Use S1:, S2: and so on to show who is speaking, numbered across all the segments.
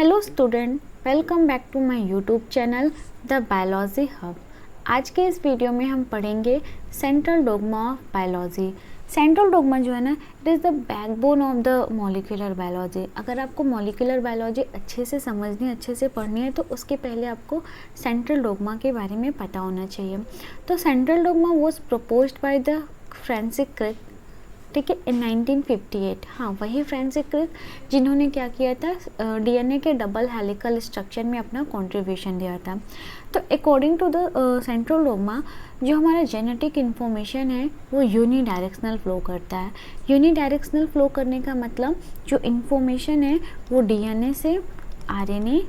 S1: Hello student, welcome back to my YouTube channel the biology hub. आज के इस video में हम पढ़ेंगे central dogma of biology. Central dogma जो है ना, it is the backbone of the molecular biology. अगर आपको मॉलिक्यूलर बायोलॉजी अच्छे से समझनी, अच्छे से पढ़नी है तो उसके पहले आपको सेंट्रल डोग्मा के बारे में पता होना चाहिए। तो central dogma was proposed by the Francis Crick, ठीक है, इन 1958। हाँ, वही फ्रांसिस क्रिक जिन्होंने क्या किया था, डीएनए के डबल हेलिकल स्ट्रक्चर में अपना कंट्रीब्यूशन दिया था। तो according to the central dogma, जो हमारा जेनेटिक इन्फॉर्मेशन है वो यूनी डायरेक्शनल फ्लो करता है। यूनी डायरेक्शनल फ्लो करने का मतलब जो इन्फॉर्मेशन है वो डीएनए से आरएनए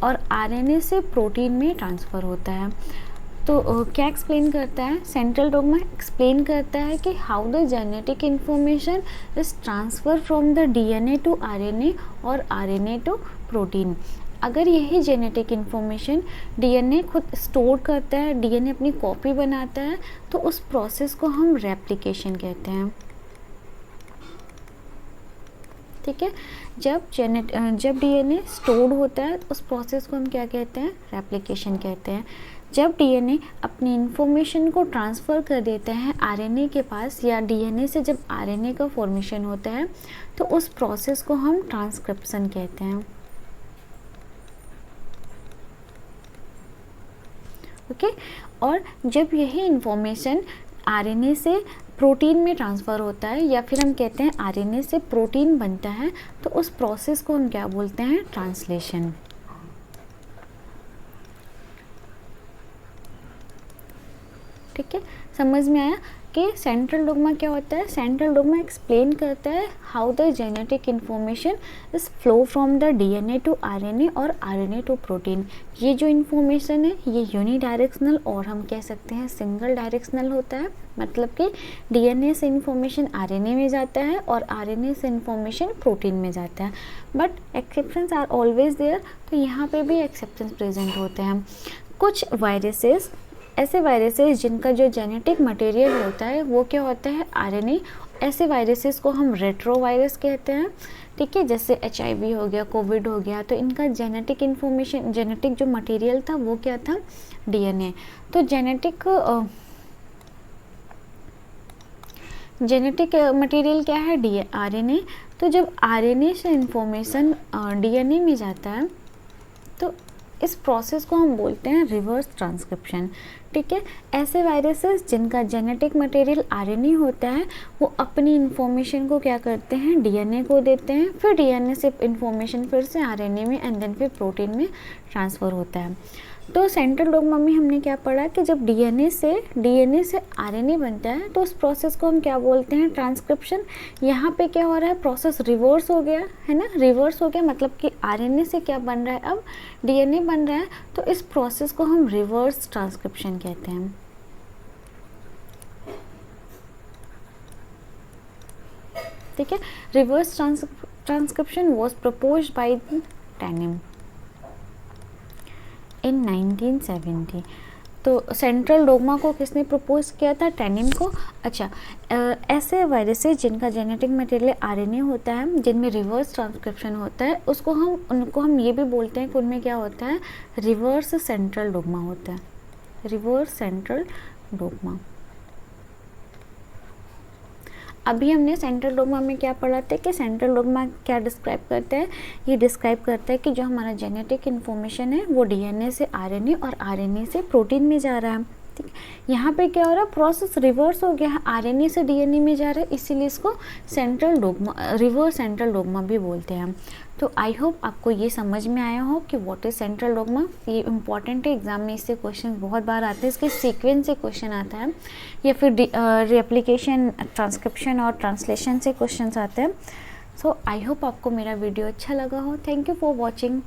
S1: और आरएनए से प्रोटीन में ट्रांसफ़र होता है। तो क्या एक्सप्लेन करता है सेंट्रल डोग्मा? एक्सप्लेन करता है कि how the genetic information is transfer from the DNA to RNA और आरएनए टू प्रोटीन। अगर यही जेनेटिक इन्फॉर्मेशन डीएनए खुद स्टोर करता है, डीएनए अपनी कॉपी बनाता है, तो उस प्रोसेस को हम रेप्लिकेशन कहते हैं। ठीक है, जब डीएनए स्टोर्ड होता है उस प्रोसेस को हम क्या कहते हैं? रेप्लिकेशन कहते हैं। जब डीएनए अपनी इंफॉर्मेशन को ट्रांसफ़र कर देता है आरएनए के पास, या डीएनए से जब आरएनए का फॉर्मेशन होता है तो उस प्रोसेस को हम ट्रांसक्रिप्शन कहते हैं। ओके, और जब यही इंफॉर्मेशन आरएनए से प्रोटीन में ट्रांसफ़र होता है, या फिर हम कहते हैं आरएनए से प्रोटीन बनता है, तो उस प्रोसेस को हम क्या बोलते हैं? ट्रांसलेशन। ठीक है, समझ में आया कि सेंट्रल डोग्मा क्या होता है? सेंट्रल डोग्मा एक्सप्लेन करता है how the genetic information is flow from the DNA to RNA और आरएनए टू प्रोटीन। ये जो इन्फॉर्मेशन है ये यूनी डायरेक्शनल और हम कह सकते हैं सिंगल डायरेक्शनल होता है। मतलब कि डीएनए से इन्फॉर्मेशन आरएनए में जाता है और आरएनए से इन्फॉर्मेशन प्रोटीन में जाता है, but exceptions are always there. तो यहाँ पे भी एक्सेप्शंस प्रेजेंट होते हैं। कुछ वायरसेस, ऐसे वायरसेस जिनका जो जेनेटिक मटेरियल होता है वो क्या होता है? आरएनए। ऐसे वायरसेस को हम रेट्रोवायरस कहते हैं। ठीक है, जैसे एचआईवी हो गया, कोविड हो गया, तो इनका जेनेटिक इन्फॉर्मेशन, जेनेटिक जो मटेरियल था वो क्या था? डीएनए। तो जेनेटिक मटेरियल क्या है? आरएनए। तो जब आरएनए से इन्फॉर्मेशन डीएनए में जाता है तो इस प्रोसेस को हम बोलते हैं रिवर्स ट्रांसक्रिप्शन। ठीक है, ऐसे वायरसेस जिनका जेनेटिक मटेरियल आरएनए होता है वो अपनी इन्फॉर्मेशन को क्या करते हैं? डीएनए को देते हैं, फिर डीएनए से इन्फॉर्मेशन फिर से आरएनए में एंड देन फिर प्रोटीन में ट्रांसफ़र होता है। तो सेंट्रल डोग्मा में हमने क्या पढ़ा कि जब डीएनए से आरएनए बनता है तो उस प्रोसेस को हम क्या बोलते हैं? ट्रांसक्रिप्शन। यहाँ पे क्या हो रहा है? प्रोसेस रिवर्स हो गया है ना, रिवर्स हो गया, मतलब कि आरएनए से क्या बन रहा है? अब डीएनए बन रहा है, तो इस प्रोसेस को हम रिवर्स ट्रांसक्रिप्शन कहते हैं। ठीक है, reverse transcription was proposed by Temin in 1970। तो सेंट्रल डोग्मा को किसने प्रपोज किया था? टैनिम को। अच्छा, ऐसे वायरसेस जिनका जेनेटिक मटेरियल आरएनए होता है, जिनमें रिवर्स ट्रांसक्रिप्शन होता है, उनको हम ये भी बोलते हैं कि उनमें क्या होता है? रिवर्स सेंट्रल डोग्मा होता है। Reverse central dogma. अभी हमने सेंट्रल डोग्मा में क्या पढ़ा था कि सेंट्रल डोग्मा क्या डिस्क्राइब करता है? ये डिस्क्राइब करता है कि जो हमारा जेनेटिक इन्फॉर्मेशन है वो डीएनए से आरएनए और आरएनए से प्रोटीन में जा रहा है। ठीक, यहाँ पे क्या हो रहा है? प्रोसेस रिवर्स हो गया है, आरएनए से डीएनए में जा रहा है, इसीलिए इसको central dogma, reverse central dogma भी बोलते हैं। तो आई होप आपको ये समझ में आया हो कि व्हाट इज सेंट्रल डोग्मा। ये इंपॉर्टेंट है, एग्जाम में इससे क्वेश्चन बहुत बार आते हैं, इसके सीक्वेंस से क्वेश्चन आता है, या फिर रेप्लिकेशन, ट्रांसक्रिप्शन और ट्रांसलेशन से क्वेश्चन आते हैं। सो आई होप आपको मेरा वीडियो अच्छा लगा हो। Thank you for watching.